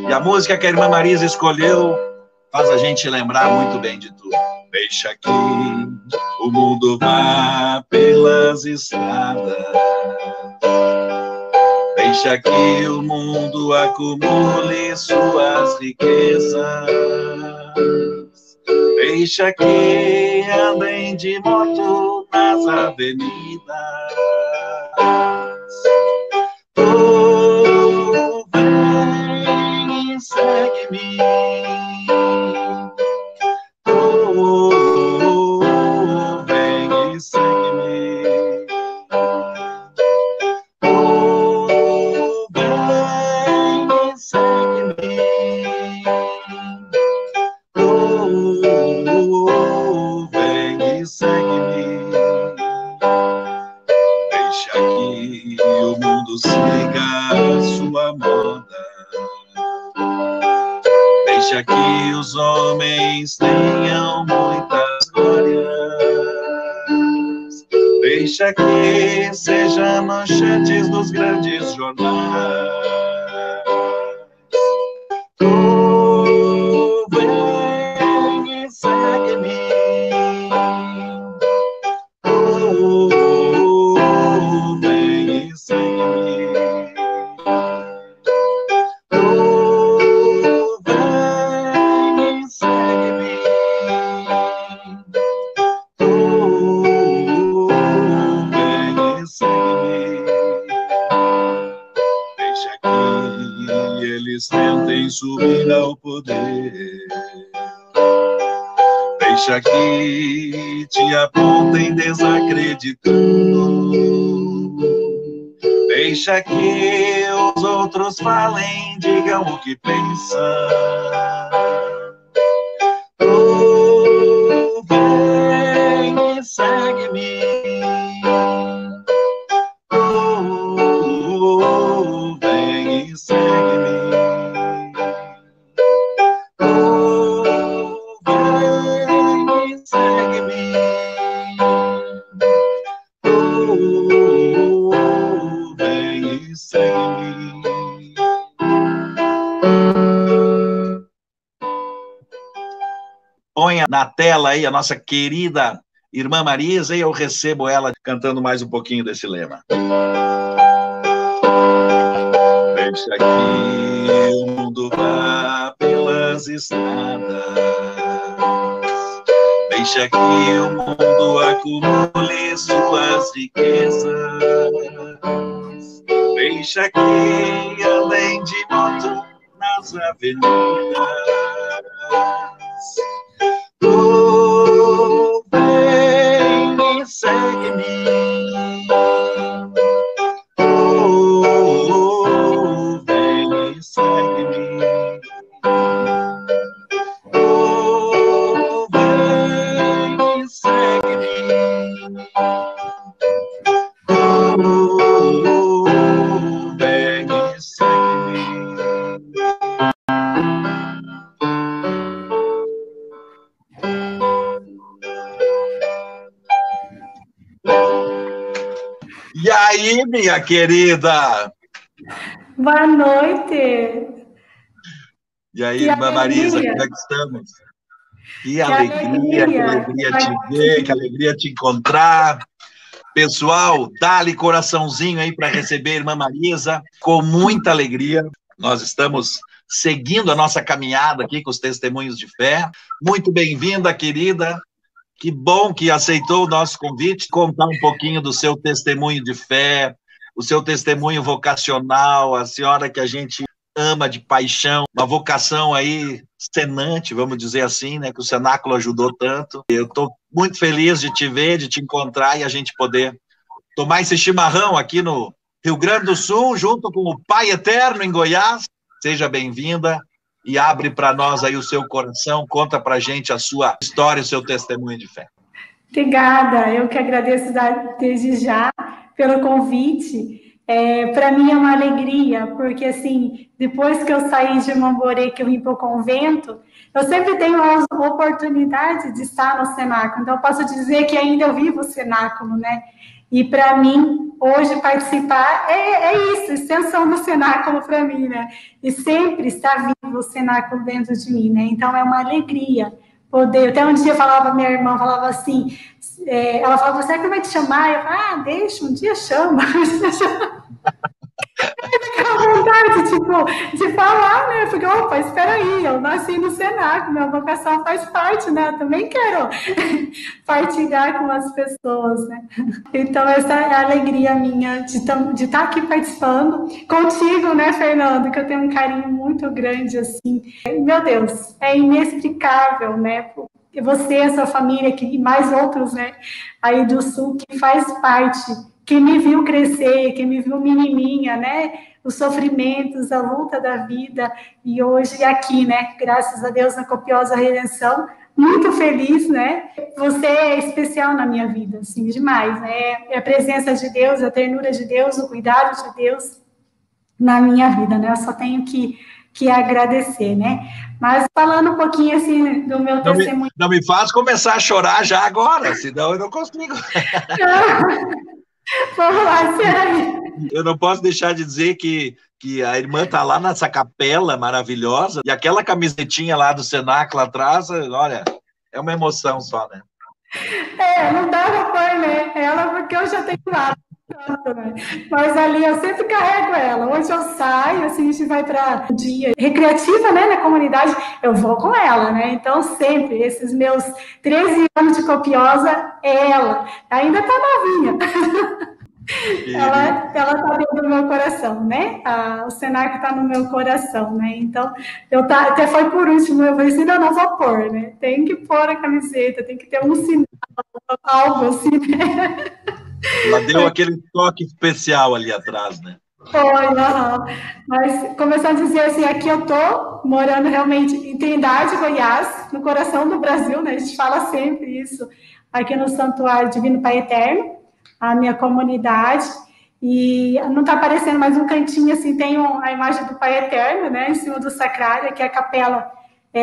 E a música que a irmã Marisa escolheu faz a gente lembrar muito bem de tudo. Deixa que o mundo vá pelas estradas, deixa que o mundo acumule suas riquezas, deixa que andem de moto nas avenidas. Oh, vem e segue-me. Oh, vem e segue-me. Oh, vem e segue-me. Oh, vem e segue-me. Deixa que o mundo siga a sua moda, deixa que os homens tenham muitas glórias, deixa que seja manchetes dos grandes jornais. Oh, vem e segue-me. Oh, vem e segue-me. Oh, vem e segue-me. Oh, vem e segue-me. Deixa que eles tentem subir ao poder, deixa que te apontem desacreditando, deixa que os outros falem, digam o que pensam. Oh, vem e segue-me. Oh, vem e segue-me. Oh, vem e segue-me. Oh, vem e segue-me. Ponha na tela aí a nossa querida irmã Marisa e eu recebo ela cantando mais um pouquinho desse lema. Deixa que o mundo vá pelas estradas, deixa que o mundo acumule suas riquezas, deixa que andem de moto nas avenidas. Oh, vem e segue-me. Oh, vem e segue-me. Oh, vem e segue-me. Oh, vem e segue-me. E aí, minha querida? Boa noite. E aí, irmã Marisa, como é que estamos? Que alegria te ver, que alegria te encontrar. Pessoal, dá-lhe coraçãozinho aí para receber a irmã Marisa, com muita alegria. Nós estamos seguindo a nossa caminhada aqui com os testemunhos de fé. Muito bem-vinda, querida. Que bom que aceitou o nosso convite, contar um pouquinho do seu testemunho de fé, o seu testemunho vocacional, a senhora que a gente ama de paixão, uma vocação aí cenante, vamos dizer assim, né, que o Cenáculo ajudou tanto. Eu estou muito feliz de te ver, de te encontrar e a gente poder tomar esse chimarrão aqui no Rio Grande do Sul, junto com o Pai Eterno em Goiás. Seja bem-vinda. E abre para nós aí o seu coração, conta para a gente a sua história, o seu testemunho de fé. Obrigada, eu que agradeço desde já pelo convite. Para mim é uma alegria, porque assim, depois que eu saí de Mamborê, que eu vim para o convento, eu sempre tenho a oportunidade de estar no cenáculo, então eu posso dizer que ainda eu vivo o cenáculo, né? E para mim, hoje, participar é isso, extensão do cenáculo para mim, né? E sempre está vivo o cenáculo dentro de mim, né? Então, é uma alegria poder. Até um dia eu falava, minha irmã falava assim, ela falava, você que vai te chamar? Eu falava, deixa, um dia chama. Aquela vontade, tipo, de falar, né? Porque, opa, espera aí, eu nasci no Senac, minha vocação faz parte, né? Eu também quero partilhar com as pessoas, né? Então, essa é a alegria minha de estar aqui participando contigo, né, Fernando? Que eu tenho um carinho muito grande, assim. Meu Deus, é inexplicável, né? Você, a sua família, e mais outros, né, aí do Sul, que faz parte, que me viu crescer, que me viu menininha, né? Os sofrimentos, a luta da vida, e hoje aqui, né? Graças a Deus, na copiosa redenção, muito feliz, né? Você é especial na minha vida, assim, demais, né? É a presença de Deus, a ternura de Deus, o cuidado de Deus na minha vida, né? Eu só tenho que agradecer, né? Mas falando um pouquinho, assim, do meu testemunho... Não me faz começar a chorar já agora, senão eu não consigo. Vamos lá, sério. Eu não posso deixar de dizer que a irmã está lá nessa capela maravilhosa, e aquela camisetinha lá do Senac lá atrás, olha, é uma emoção só, né? Não dava pôr, né? Ela, porque eu já tenho lá. Né? Mas ali eu sempre carrego ela. Hoje eu saio, assim, a gente vai para dia recreativa, né, na comunidade, eu vou com ela, né? Então, sempre, esses meus 13 anos de copiosa, ela ainda tá novinha. Ela tá dentro do meu coração, né? O Senac tá no meu coração, né? Então, até foi por último, eu falei assim, não vou pôr, né? Tem que pôr a camiseta, tem que ter um sinal, algo assim, né? Ela deu aquele toque especial ali atrás, né? Foi, mas começando a dizer assim, aqui eu tô morando realmente em Trindade, Goiás, no coração do Brasil, né? A gente fala sempre isso, aqui no Santuário Divino Pai Eterno, a minha comunidade, e não tá aparecendo mais um cantinho, assim, tem a imagem do Pai Eterno, né, em cima do sacrário, que é a capela,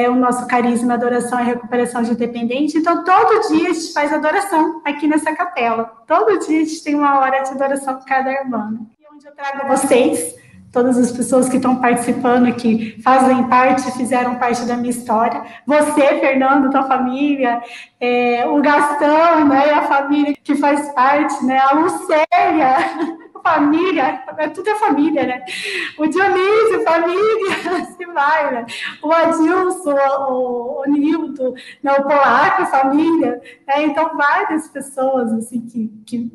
o nosso carisma, adoração e recuperação de dependente. Então, todo dia a gente faz adoração aqui nessa capela. Todo dia a gente tem uma hora de adoração com cada irmã. E onde eu trago vocês, todas as pessoas que estão participando, que fazem parte, fizeram parte da minha história. Você, Fernando, tua família, o Gastão, né, a família que faz parte, né, a Lucélia, família, tudo é família, né? O Dionísio, família, assim vai, né? O Adilson, o Nildo, né? O Polaco, família, né? Então, várias pessoas, assim, que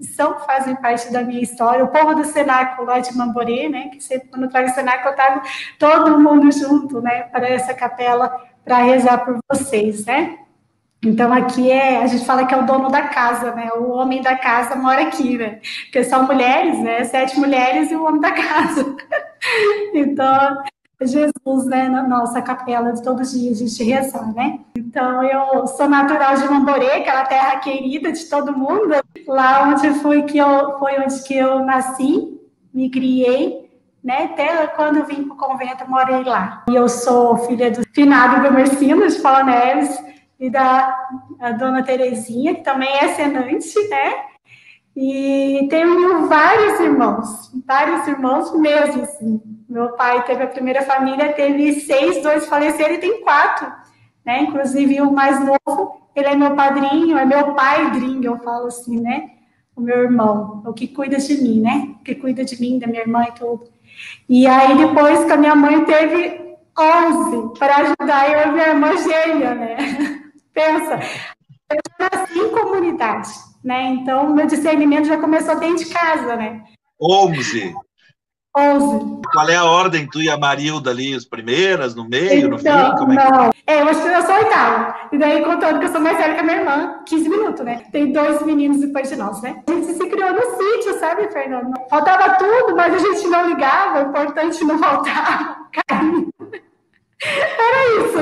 fazem parte da minha história. O povo do Senac, lá de Mamborê, né? Que sempre, quando eu trago o Senac, eu trago todo mundo junto, né? Para essa capela, para rezar por vocês, né? Então, aqui a gente fala que é o dono da casa, né? O homem da casa mora aqui, né? Porque são mulheres, né? 7 mulheres e o homem da casa. Então, Jesus, né? Na nossa capela de todos os dias a gente reza, né? Então, eu sou natural de Mamborê, aquela terra querida de todo mundo. Lá onde foi onde que eu nasci, me criei, né? Até quando eu vim para o convento, eu morei lá. E eu sou filha do finado Gomercino de Paula Neves, e da dona Terezinha, que também é senante, né? E tenho vários irmãos mesmo, assim. Meu pai teve a primeira família, teve 6, 2 faleceram e tem 4, né? Inclusive o mais novo, ele é meu padrinho, é meu padrinho, eu falo assim, né? O meu irmão, o que cuida de mim, né? O que cuida de mim, da minha irmã e tudo. E aí depois que a minha mãe teve 11 para ajudar eu e minha irmã gêmea, né? Pensa, eu nasci em comunidade, né? Então, meu discernimento já começou dentro de casa, né? 11. 11. Qual é a ordem? Tu e a Marilda ali, as primeiras, no meio, no fim? Como é não. Eu acho que eu sou a oitava. E daí, contando que eu sou mais velha que a minha irmã, 15 minutos, né? Tem 2 meninos depois de nós, né? A gente se criou no sítio, sabe, Fernando? Faltava tudo, mas a gente não ligava, o importante não faltava. Carinho. Era isso.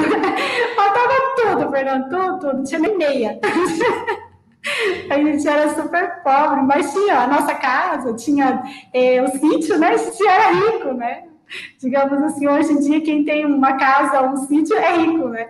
Faltava tudo, Fernando, tudo. Não tinha nem meia. A gente era super pobre, mas tinha a nossa casa, tinha o sítio, né? A gente era rico, né? Digamos assim, hoje em dia, quem tem uma casa ou um sítio é rico, né?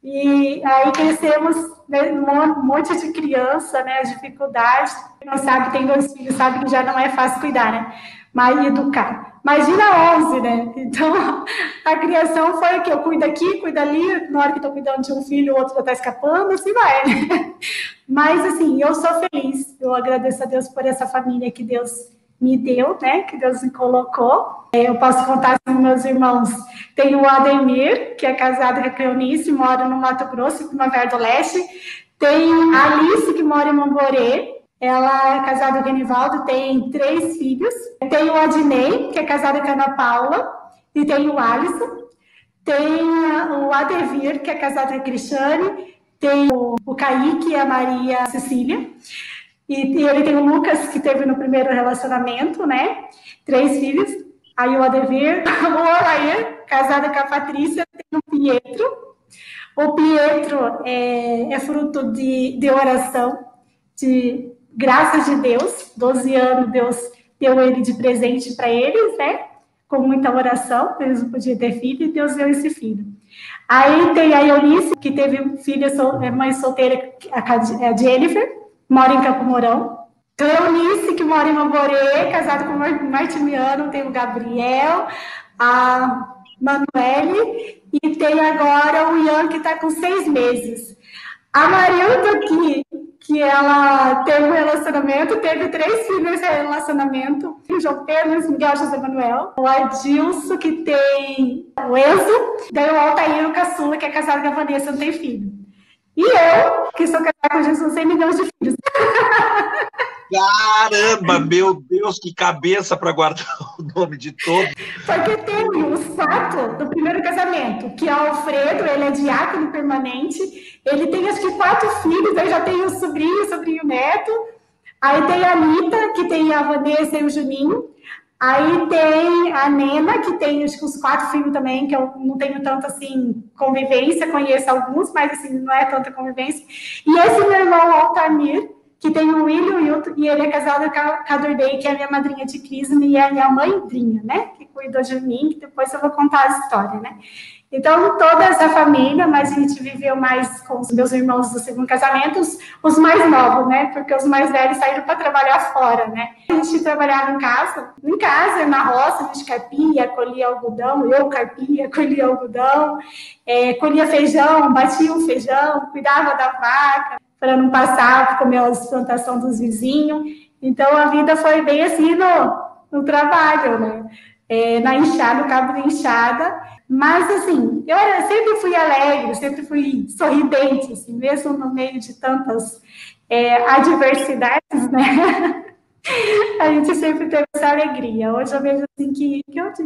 E aí crescemos, né, um monte de criança, né, as dificuldades. Quem não sabe, tem 2 filhos, sabe que já não é fácil cuidar, né? Mas educar. Imagina 11, né? Então, a criação foi que eu cuido aqui, cuido ali, na hora que estou cuidando de um filho, o outro já está escapando, assim vai, né? Mas, assim, eu sou feliz, eu agradeço a Deus por essa família que Deus me deu, né, que Deus me colocou. Eu posso contar com meus irmãos. Tem o Ademir, que é casado com a Cleonice, mora no Mato Grosso, Primavera do Leste. Tem a Alice, que mora em Mamborê. Ela é casada com o Genivaldo, tem 3 filhos. Tem o Adnei, que é casado com a Ana Paula. E tem o Alisson. Tem o Adevir, que é casado com a Cristiane. Tem o Kaique e a Maria Cecília. E ele tem o Lucas, que teve no primeiro relacionamento, né? 3 filhos. Aí o Adevir, o Olair, casada com a Patrícia, tem o Pietro. O Pietro é fruto de oração, de graças de Deus. 12 anos, Deus deu ele de presente para eles, né? Com muita oração, eles não podiam ter filho, e Deus deu esse filho. Aí tem a Eunice, que teve filha, mãe solteira, a Jennifer, mora em Campo Mourão. Cleonice, que mora em Mamborê, casado com o Martiniano, tem o Gabriel, a Manuele, e tem agora o Ian, que está com 6 meses. A Marilda, que ela teve um relacionamento, teve 3 filhos nesse relacionamento, o João Pedro, o Miguel José Manuel, o Adilson, que tem o Enzo, daí o Altair, o caçula, que é casado com a Vanessa, não tem filho. E eu, que sou casada com Jesus, 100 milhões de filhos. Caramba, meu Deus, que cabeça para guardar o nome de todos. Porque tem o fato do primeiro casamento, que é o Alfredo, ele é diácono permanente, ele tem acho que 4 filhos, aí já tem o sobrinho neto, aí tem a Anitta, que tem a Vanessa e o Juninho, aí tem a Nena, que tem acho que os 4 filhos também, que eu não tenho tanto assim convivência, conheço alguns, mas assim, não é tanta convivência, e esse meu irmão Altamir, que tem o William, e ele é casado com a Dordei, que é a minha madrinha de crisma, e é a minha madrinha, né, que cuidou de mim, que depois eu vou contar a história, né. Então, toda essa família, mas a gente viveu mais com os meus irmãos do segundo casamento, os mais novos, né, porque os mais velhos saíram para trabalhar fora, né. A gente trabalhava em casa, na roça, a gente carpia, colhia algodão, eu carpia, colhia algodão, colhia feijão, batia o feijão, cuidava da vaca, para não passar, comer as plantações dos vizinhos. Então, a vida foi bem assim no trabalho, né? Na enxada, no cabo da enxada. Mas, assim, sempre fui alegre, sempre fui sorridente, assim, mesmo no meio de tantas adversidades, né? A gente sempre teve essa alegria. Hoje eu vejo assim,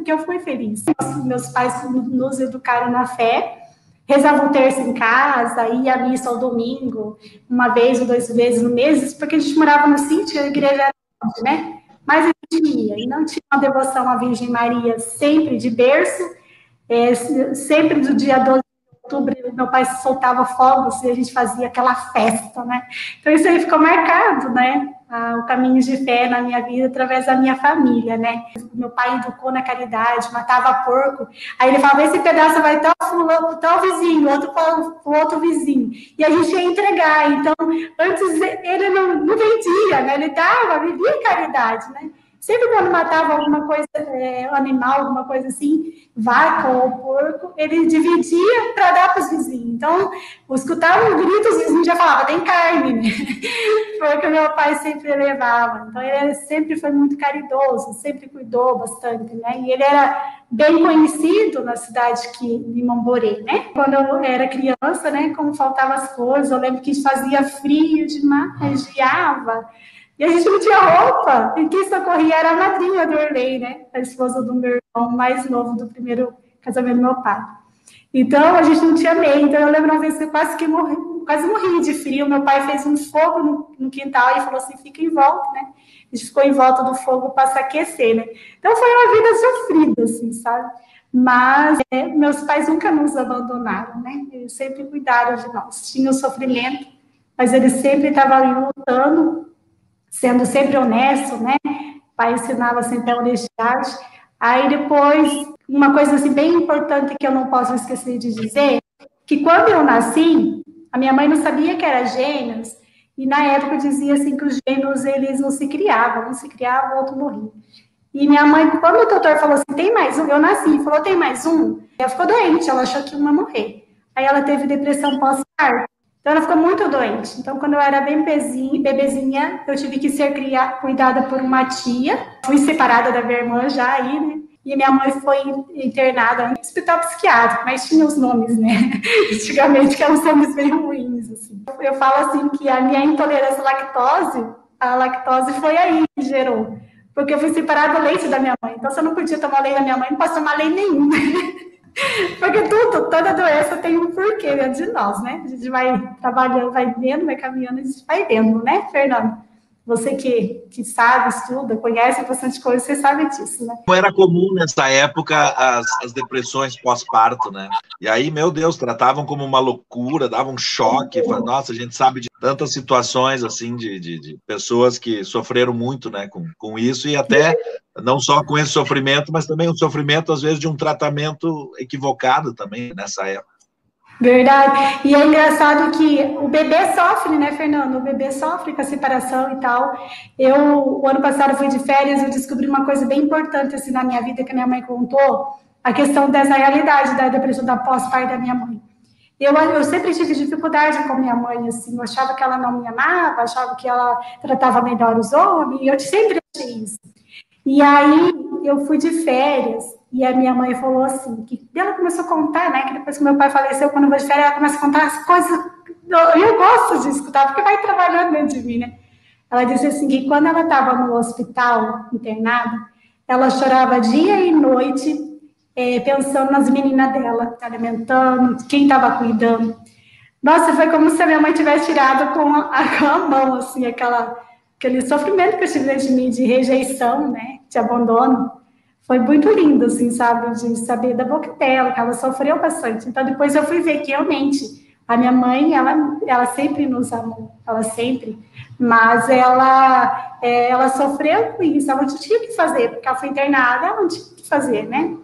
que eu fui feliz. Meus pais nos educaram na fé, rezavam terça em casa, ia à missa ao domingo, 1 vez ou 2 vezes no mês, porque a gente morava no sítio, a igreja era longe, né? Mas a gente ia, e não tinha uma devoção à Virgem Maria sempre de berço, sempre do dia 12 de outubro, meu pai soltava fogos e a gente fazia aquela festa, né? Então isso aí ficou marcado, né? O caminho de fé na minha vida através da minha família, né? Meu pai educou na caridade, matava porco. Aí ele falava, esse pedaço vai tal vizinho, outro para o outro vizinho. E a gente ia entregar. Então, antes ele não vendia, né? Ele vivia em caridade, né? Sempre quando matava alguma coisa, animal, alguma coisa assim, vaca ou porco, ele dividia para dar para os vizinhos. Então, escutava um grito, os vizinhos já falavam, tem carne, né? Porque meu pai sempre levava. Então, ele sempre foi muito caridoso, sempre cuidou bastante, né? E ele era bem conhecido na cidade de Mamborê, né? Quando eu era criança, né? Como faltavam as coisas, eu lembro que fazia frio demais, geava. E a gente não tinha roupa, e quem socorria era a madrinha do Orley, né? A esposa do meu irmão mais novo do primeiro casamento do meu pai. Então, a gente não tinha meia. Então, eu lembro uma vez que eu quase morri de frio. Meu pai fez um fogo no quintal e falou assim, fica em volta, né? A gente ficou em volta do fogo para se aquecer, né? Então, foi uma vida sofrida, assim, sabe? Mas meus pais nunca nos abandonaram, né? Eles sempre cuidaram de nós. Tinha o sofrimento, mas eles sempre estavam ali lutando, sendo sempre honesto, né? O pai ensinava sempre a honestidade. Aí depois, uma coisa assim bem importante que eu não posso esquecer de dizer, que quando eu nasci, a minha mãe não sabia que era gêmeos, e na época dizia assim que os gêmeos, eles não se criavam, o outro morria. E minha mãe, quando o doutor falou assim, tem mais um, eu nasci, falou, tem mais um, ela ficou doente, ela achou que uma ia morrer. Aí ela teve depressão pós-parto. Então, ela ficou muito doente. Então, quando eu era bem bebezinha, eu tive que ser cuidada por uma tia. Fui separada da minha irmã já aí, né? E minha mãe foi internada no hospital psiquiátrico, mas tinha os nomes, né? Antigamente, que eram os nomes bem ruins, assim. Eu falo assim que a minha intolerância à lactose foi aí que gerou. Porque eu fui separada do leite da minha mãe. Então, se eu não podia tomar leite da minha mãe, não posso tomar leite nenhum. Porque toda doença tem um porquê, né, de nós, né? A gente vai trabalhando, vai vendo, vai caminhando, a gente vai vendo, né, Fernando? Você que sabe, estuda, conhece bastante coisa, você sabe disso, né? Era comum nessa época as depressões pós-parto, né? E aí, meu Deus, tratavam como uma loucura, davam um choque. Nossa, a gente sabe de tantas situações, assim, de pessoas que sofreram muito, né, com isso, e até não só com esse sofrimento, mas também o sofrimento, às vezes, de um tratamento equivocado também nessa época. Verdade. E é engraçado que o bebê sofre, né, Fernando? O bebê sofre com a separação e tal. O ano passado, fui de férias, eu descobri uma coisa bem importante, assim, na minha vida, que a minha mãe contou, a questão dessa realidade da depressão da pós-parto da minha mãe. Eu sempre tive dificuldade com a minha mãe, assim, eu achava que ela não me amava, achava que ela tratava melhor os homens, e eu sempre achei isso. E aí, eu fui de férias, e a minha mãe falou assim, que ela começou a contar, né, que depois que meu pai faleceu, quando eu vou de férias, ela começa a contar as coisas, eu gosto de escutar, porque vai trabalhando dentro de mim, né. Ela disse assim, que quando ela estava no hospital, internada, ela chorava dia e noite, pensando nas meninas dela, alimentando, quem estava cuidando. Nossa, foi como se a minha mãe tivesse tirado com a mão, assim, aquele sofrimento que eu tive dentro de mim, de rejeição, né, de abandono. Foi muito lindo, assim, sabe, de saber da boca dela, que ela sofreu bastante. Então, depois eu fui ver que, realmente, a minha mãe, ela sempre nos amou, ela sempre, mas ela sofreu com isso, ela não tinha o que fazer, porque ela foi internada, ela não tinha o que fazer, né?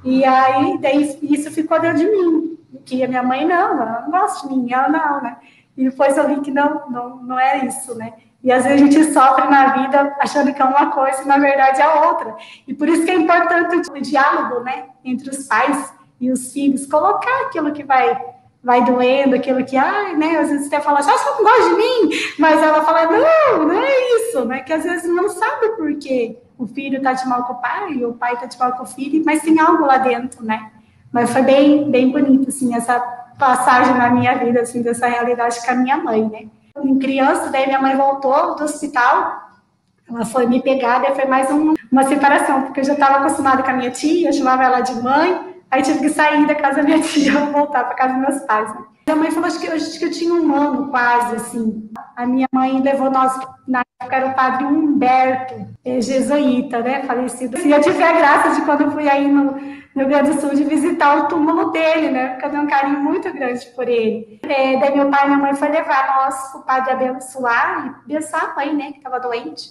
E aí, daí, isso ficou dentro de mim, que a minha mãe, não, ela não gosta de mim, ela não, né? E depois eu vi que não é isso, né? E às vezes a gente sofre na vida achando que é uma coisa e na verdade é outra. E por isso que é importante o diálogo, né, entre os pais e os filhos, colocar aquilo que vai doendo, aquilo que, né, às vezes você fala, você não gosta de mim, mas ela fala, não é isso, né, que às vezes não sabe por quê. O filho tá de mal com o pai, o pai tá de mal com o filho, mas tem algo lá dentro, né. Mas foi bem, bem bonito, assim, essa passagem na minha vida, assim, dessa realidade com a minha mãe, né. Em criança, daí minha mãe voltou do hospital, ela foi me pegar, daí foi mais uma separação, porque eu já estava acostumada com a minha tia, eu chamava ela de mãe, aí tive que sair da casa da minha tia e voltar para casa dos meus pais, né? Minha mãe falou, acho que eu tinha um ano quase, assim. A minha mãe levou nós, na época era o padre Humberto, jesuíta, né, falecido. E eu tive a graça de, quando eu fui aí no Rio Grande do Sul, de visitar o túmulo dele, né, porque eu tenho um carinho muito grande por ele. Daí meu pai e minha mãe foi levar nós, o padre abençoar, e abençoar a mãe, né, que estava doente.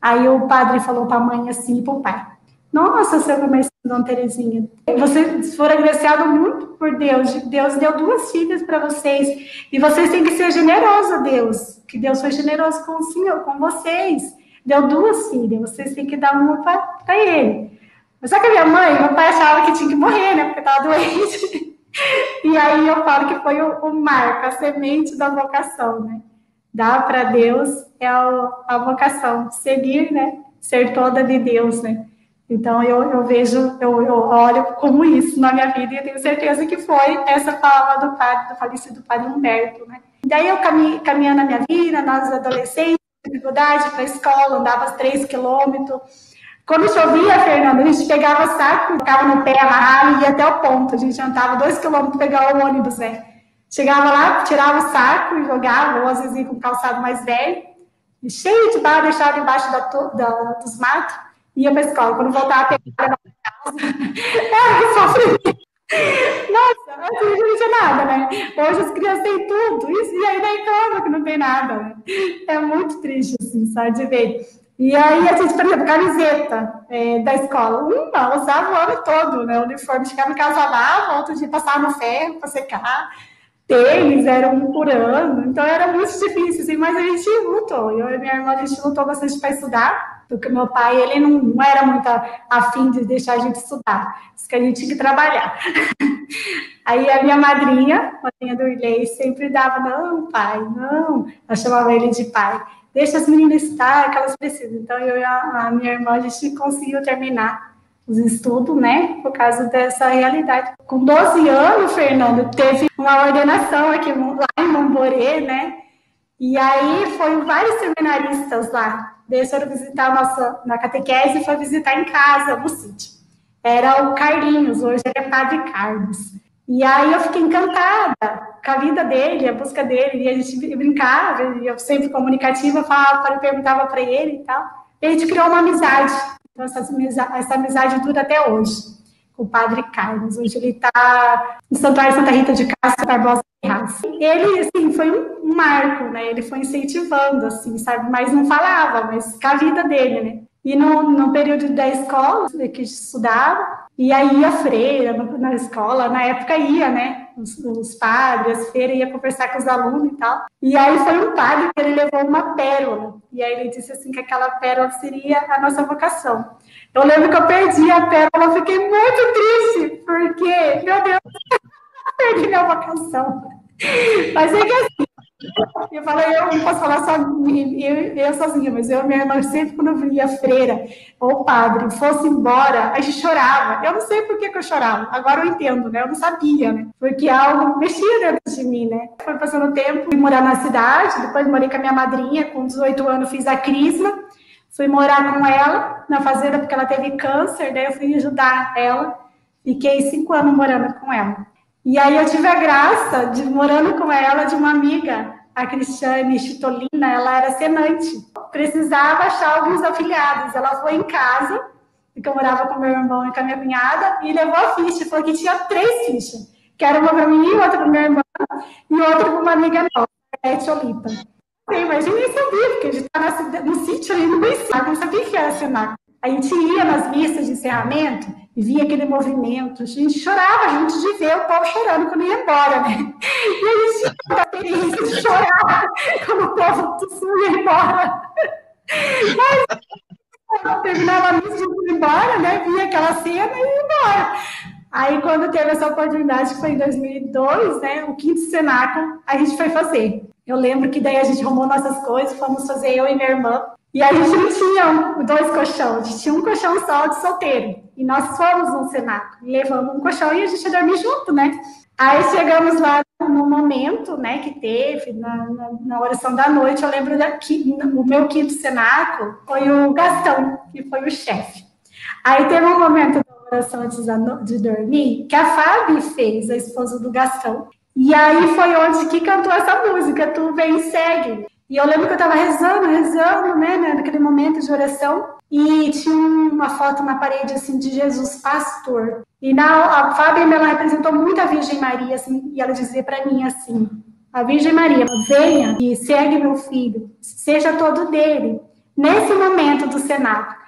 Aí o padre falou para a mãe assim, e para o pai, nossa, seu comerciante, Dona Terezinha, vocês foram agraciados muito por Deus. Deus deu 2 filhas para vocês. E vocês têm que ser generosos a Deus. Que Deus foi generoso com o Senhor, com vocês. Deu 2 filhas. Vocês têm que dar uma para ele. Mas só que a minha mãe, meu pai achava que tinha que morrer, né? Porque estava doente. E aí eu falo que foi o marco, a semente da vocação, né? Dar para Deus é a vocação. Seguir, né? Ser toda de Deus, né? Então, eu vejo, eu olho como isso na minha vida, e eu tenho certeza que foi essa palavra do falecido padre Humberto, né? E daí eu caminhando na minha vida, nós adolescentes, dificuldade para a escola, andava 3 quilômetros. Quando chovia, Fernanda, a gente pegava saco, ficava no pé, amarrava e ia até o ponto. A gente andava 2 quilômetros para pegar o ônibus, né? Chegava lá, tirava o saco e jogava, ou às vezes ia com um calçado mais velho, cheio de barro, deixava embaixo dos matos, ia para a escola. Quando voltava, pegava na casa. Sofrimento. Nossa, assim não tinha nada, né? Hoje as crianças têm tudo, isso, e aí daí claro que não tem nada, né? É muito triste, assim, sabe, de ver. E aí a gente, por exemplo, camiseta da escola, uma usava o ano todo, né? O uniforme chegava em casa, lavava, outro dia passava no ferro para secar. Tênis era um por ano, então era muito difícil, assim, mas a gente lutou. Eu e minha irmã, a gente lutou bastante para estudar, porque meu pai, ele não era muito afim de deixar a gente estudar, disse que a gente tinha que trabalhar. Aí a minha madrinha do Irley, sempre dava, não, pai, não, eu chamava ele de pai, deixa as meninas estudar, que elas precisam. Então eu e a minha irmã, a gente conseguiu terminar os estudos, né, por causa dessa realidade. Com 12 anos, Fernando, teve uma ordenação aqui lá em Mamborê, né, e aí foram vários seminaristas lá, deixaram visitar na catequese e foi visitar em casa, no sítio. Era o Carlinhos, hoje ele é Padre Carlos. E aí eu fiquei encantada com a vida dele, a busca dele, e a gente brincava, e eu sempre comunicativa, perguntava para ele e tal. E a gente criou uma amizade. Então, essa amizade dura até hoje, com o Padre Carlos. Hoje ele está no Santuário Santa Rita de Castro Barbosa Ferraz. Ele, assim, foi um marco, né? Ele foi incentivando, assim, sabe? Mas não falava, mas com a vida dele, né? E no período da escola, que estudava, e aí ia freira na escola, na época ia, né? Os padres, as freiras, ia conversar com os alunos e tal. E aí foi um padre que ele levou uma pérola. E aí ele disse assim que aquela pérola seria a nossa vocação. Eu lembro que eu perdi a pérola, eu fiquei muito triste, porque, meu Deus, eu perdi minha vocação. Mas é que assim, eu falei, eu não posso falar só eu sozinha, mas eu e minha irmã, sempre quando eu via a freira ou o padre fosse embora, a gente chorava. Eu não sei por que eu chorava, agora eu entendo, né? Eu não sabia, né? Porque algo mexia dentro de mim, né? Foi passando o tempo, fui morar na cidade, depois morei com a minha madrinha, com 18 anos fiz a crisma, fui morar com ela na fazenda porque ela teve câncer, daí eu fui ajudar ela, fiquei 5 anos morando com ela. E aí eu tive a graça de, morando com ela, de uma amiga, a Cristiane Chitolina, ela era senante. Precisava achar alguns afiliados. Ela foi em casa, porque eu morava com meu irmão e com a minha cunhada, e levou a ficha, falou que tinha 3 fichas. Que era uma para mim, outra para minha irmã, e outra para uma amiga nossa, a Beth Olipa. Mas eu nem sabia, porque a gente estava no sítio ali no meio, não sabia que era Senac. A gente ia nas missas de encerramento e via aquele movimento, a gente chorava junto de ver o povo chorando quando ia embora, né? E a gente tinha a experiência de chorar quando o povo ia embora. Mas terminava a missa, a gente ia embora, né? Via aquela cena e ia embora. Aí, quando teve essa oportunidade, que foi em 2002, né? O 5º Cenáculo, a gente foi fazer. Eu lembro que daí a gente arrumou nossas coisas, fomos fazer eu e minha irmã. E a gente não tinha 2 colchões, a gente tinha um colchão só de solteiro. E nós fomos no Cenáculo, levamos um colchão e a gente ia dormir junto, né? Aí chegamos lá no momento, né, que teve, na oração da noite, eu lembro o meu 5º Cenáculo foi o Gastão, que foi o chefe. Aí teve um momento da oração antes de dormir, que a Fábio fez, a esposa do Gastão. E aí foi onde que cantou essa música, Tu Vem e Segue. E eu lembro que eu estava rezando, né, naquele momento de oração, e tinha uma foto na parede, assim, de Jesus pastor. E a Fábio, ela representou muito a Virgem Maria, assim, e ela dizia para mim, assim, a Virgem Maria, venha e segue meu filho, seja todo dele, nesse momento do Cenáculo.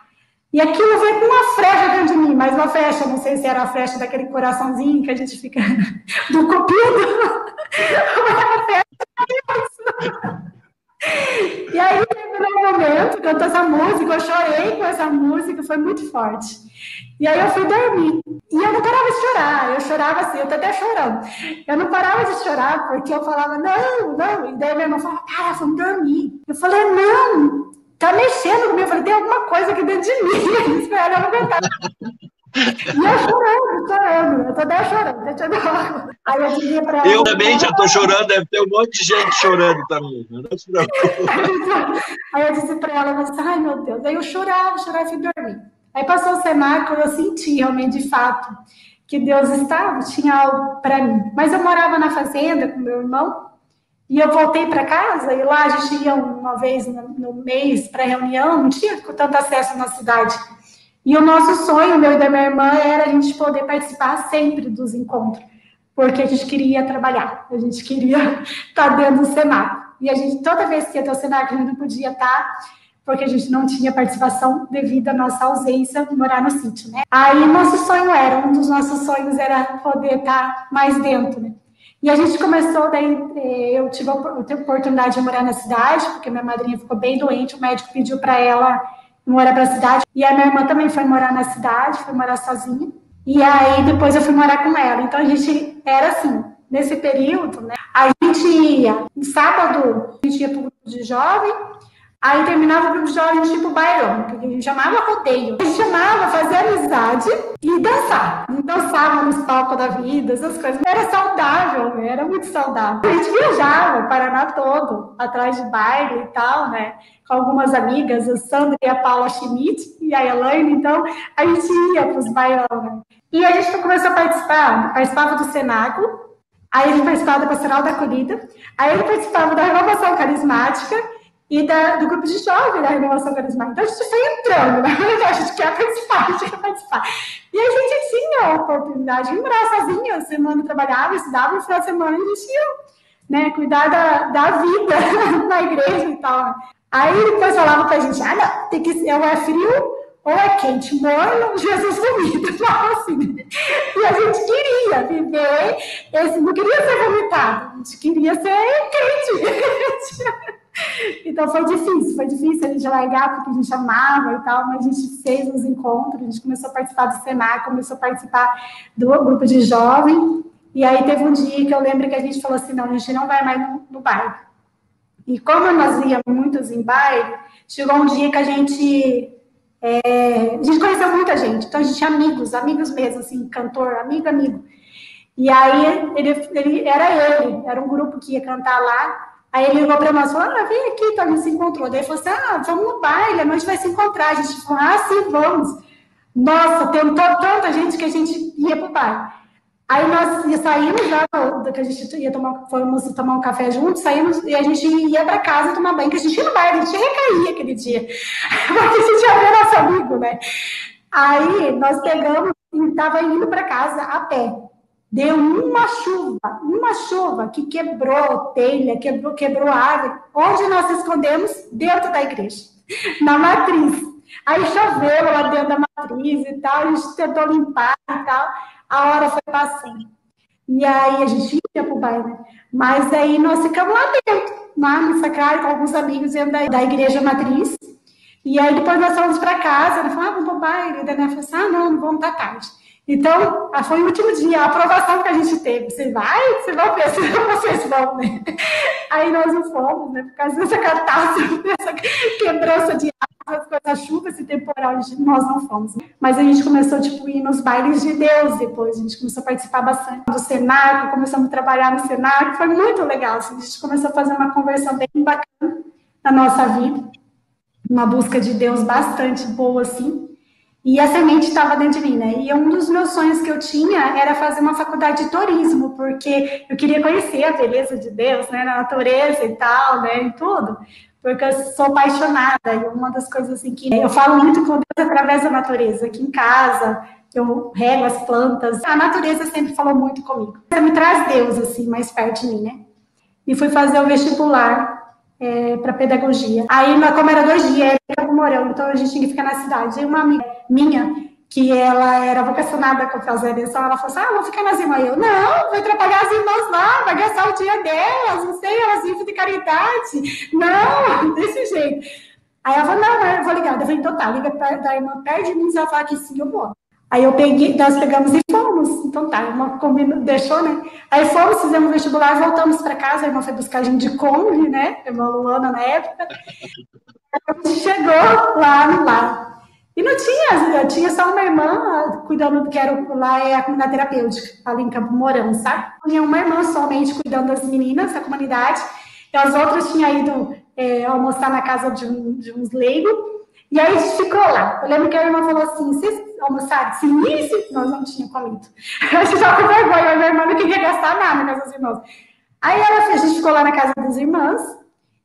E aquilo veio com uma flecha dentro de mim, mas uma flecha, não sei se era a flecha daquele coraçãozinho que a gente fica do cupido, ou era a flecha. E aí, no momento, cantou essa música, eu chorei com essa música, foi muito forte. E aí eu fui dormir. E eu não parava de chorar, eu chorava assim, eu tô até chorando. Eu não parava de chorar, porque eu falava, não. E daí minha irmã falava, cara, vamos dormir. Eu falei, não, tá mexendo comigo. Eu falei, tem alguma coisa aqui dentro de mim. Eu não aguentava. E eu chorando, eu tô até chorando. Aí eu dizia pra ela, eu também já tô chorando, deve ter um monte de gente chorando também. Não se preocupe. Aí eu disse pra ela, ai meu Deus. Aí eu chorava e fui dormir. Aí passou o Cenáculo, eu senti realmente, de fato, que Deus tinha algo para mim. Mas eu morava na fazenda com meu irmão, e eu voltei para casa, e lá a gente ia uma vez no mês para reunião, não tinha tanto acesso na cidade. E o nosso sonho, meu e da minha irmã, era a gente poder participar sempre dos encontros, porque a gente queria trabalhar, a gente queria estar dentro do Cenáculo. E a gente, toda vez que ia ter o Cenáculo, a gente não podia estar, porque a gente não tinha participação devido à nossa ausência de morar no sítio, né? Aí um dos nossos sonhos era poder estar mais dentro, né? E a gente começou, daí eu tive a oportunidade de morar na cidade, porque minha madrinha ficou bem doente, o médico pediu para ela morar para a cidade, e a minha irmã também foi morar na cidade, foi morar sozinha, e aí depois eu fui morar com ela. Então a gente era assim, nesse período, né? A gente ia, no sábado, a gente ia para o grupo de jovem, aí terminava o grupo de jovem, a gente ia pro bailão, que a gente chamava rodeio. A gente chamava fazer amizade e dançar. E dançava nos palcos da vida, essas coisas. Era saudável, né? Era muito saudável. A gente viajava o Paraná todo, atrás de baile e tal, né? Com algumas amigas, a Sandra e a Paula Schmidt e a Elaine. Então, a gente ia pros bailão, né? E a gente começou a participava do Cenáculo, aí ele participava da Pastoral da Acolhida, aí ele participava da Renovação Carismática, e do grupo de jovens da Renovação Carismática. Então, a gente foi entrando, né? A gente quer participar, a gente quer participar. E a gente tinha a oportunidade de morar sozinha, a semana trabalhava, estudava, no final de semana a gente ia, né, cuidar da vida na igreja e tal. Aí depois falava pra gente, não, tem que ser, ou é frio, ou é quente, morno, Jesus vomita, assim. E a gente queria viver, não queria ser vomitado, a gente queria ser quente. Então foi difícil a gente largar, porque a gente amava e tal, mas a gente fez os encontros, a gente começou a participar do Senac, começou a participar do grupo de jovem, e aí teve um dia que eu lembro que a gente falou assim, não, a gente não vai mais no baile. E como nós íamos muitos em baile, chegou um dia que a gente conheceu muita gente, então a gente tinha amigos mesmo, assim, cantor, amigo. E aí era um grupo que ia cantar lá. Aí ele ligou para nós e falou, vem aqui, então a gente se encontrou. Daí ele falou assim, vamos no baile, a gente vai se encontrar. A gente falou, sim, vamos. Nossa, tentou tanta gente que a gente ia pro baile. Aí nós saímos lá, que a gente fomos tomar um café juntos, saímos e a gente ia para casa tomar banho, que a gente ia no baile, a gente recaía aquele dia. Porque a gente ia ver nosso amigo, né? Aí nós pegamos e estava indo para casa a pé. Deu uma chuva que quebrou telha, quebrou árvore. Onde nós escondemos? Dentro da igreja, na matriz. Aí choveu lá dentro da matriz e tal, a gente tentou limpar e tal. A hora foi passando. E aí a gente ia pro baile, né? Mas aí nós ficamos lá dentro, lá no sacrário, com alguns amigos dentro da igreja matriz. E aí depois nós fomos para casa, ele falou, vamos pro baile. E daí nós falamos assim, não vamos estar tarde. Então, foi o último dia, a aprovação que a gente teve. Você vai ver se vocês vão, né? Aí nós não fomos, né? Por causa dessa catástrofe, dessa quebrança de águas, com essa chuva, esse temporal, nós não fomos. Mas a gente começou, a ir nos bailes de Deus depois. A gente começou a participar bastante do Senac, começamos a trabalhar no Senac. Foi muito legal. Assim, a gente começou a fazer uma conversão bem bacana na nossa vida. Uma busca de Deus bastante boa, assim. E a semente estava dentro de mim, né? E um dos meus sonhos que eu tinha era fazer uma faculdade de turismo, porque eu queria conhecer a beleza de Deus, né? Na natureza e tal, né? E tudo. Porque eu sou apaixonada. E uma das coisas, assim, que eu falo muito com Deus através da natureza. Aqui em casa, eu rego as plantas. A natureza sempre falou muito comigo. Me traz Deus, assim, mais perto de mim, né? E fui fazer o vestibular para pedagogia. Aí, como era 2 dias, era pro Morão, então a gente tinha que ficar na cidade. E uma amiga minha, que ela era vocacionada com a eleição, ela falou assim, vou ficar nas irmãs. Eu, não, vou trabalhar as irmãs lá, vai gastar o dia delas, não sei, elas vivem de caridade. Não, desse jeito. Aí ela falou, não, eu vou ligar. Eu falei, então tá, liga da irmã perto de mim, se ela falar que sim, eu vou. Aí nós pegamos e fomos. Então tá, a irmã deixou, né? Aí fomos, fizemos o vestibular, voltamos para casa, a irmã foi buscar a gente de Kombi, né? A irmã Luana na época. A gente chegou lá. E não tinha só uma irmã cuidando do que era lá, a comunidade terapêutica, ali em Campo Mourão, sabe? Tinha uma irmã somente cuidando das meninas da comunidade, e as outras tinham ido almoçar na casa de uns leigos. E aí a gente ficou lá. Eu lembro que a irmã falou assim, vocês almoçaram? Sim, nós não tínhamos comido. A gente já com vergonha, a minha irmã não queria gastar nada na casa dos irmãos. Aí a gente ficou lá na casa das irmãs,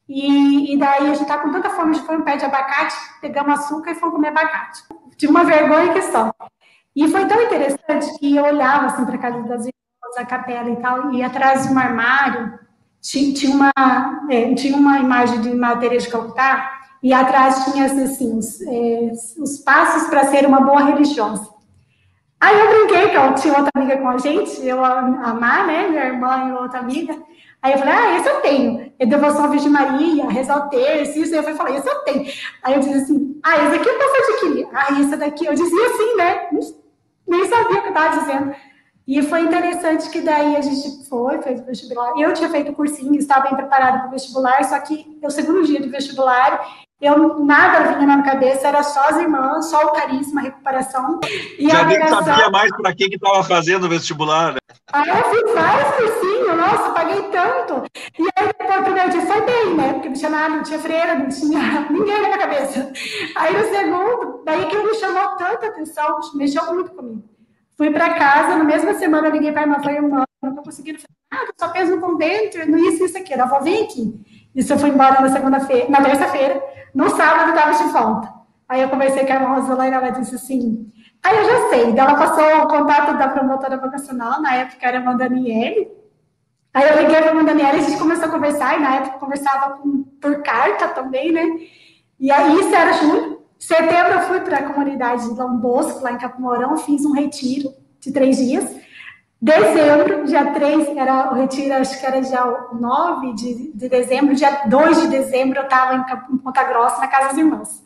e daí a gente tava com tanta fome, a gente foi um pé de abacate, pegamos açúcar e fomos comer abacate. Tinha uma vergonha que só. E foi tão interessante que eu olhava assim para a casa das irmãs, a capela e tal, e atrás de um armário tinha uma imagem de Maria Teresa de Calcutá. e atrás tinha, assim, os passos para ser uma boa religiosa. Aí eu brinquei, que eu tinha outra amiga com a gente, eu, a Má, né, minha irmã e outra amiga. Aí eu falei, esse eu tenho. É devoção à Virgem Maria, rezar o terço, isso. Aí eu falei, esse eu tenho. Aí eu disse assim, esse aqui eu posso adquirir. Esse daqui, eu dizia assim, né? Nem sabia o que eu estava dizendo. E foi interessante que daí a gente fez o vestibular. Eu tinha feito o cursinho, estava bem preparada para o vestibular, só que o segundo dia do vestibular, nada vinha na minha cabeça, era só as irmãs, só o carisma, a recuperação. E já nem sabia mais para quem que estava fazendo o vestibular, né? Eu fiz vários cursinhos, nossa, paguei tanto. E aí, depois, o primeiro dia foi bem, né? Porque não tinha nada, não tinha freira, não tinha ninguém na minha cabeça. Aí, no segundo, daí que me chamou tanta atenção, mexeu muito comigo. Fui para casa, na mesma semana eu liguei para a irmã, falei, irmã, não estou conseguindo fazer nada, só penso no convento, no isso aqui. Ela falou, vem aqui. Isso eu fui embora na terça-feira, no sábado eu estava de volta. Aí eu conversei com a irmã Rosela e ela disse assim, eu já sei, ela passou o contato da promotora vocacional, na época era a irmã Daniele. Aí eu liguei para a irmã Daniele, a gente começou a conversar, e na época conversava por carta também, né? E aí isso era junho. Setembro eu fui para a comunidade de Dom Bosco, lá em Campo Mourão, fiz um retiro de 3 dias. Dezembro, dia 3, era o retiro, acho que era dia 9 de dezembro, dia 2 de dezembro eu estava em Ponta Grossa, na Casa das Irmãs.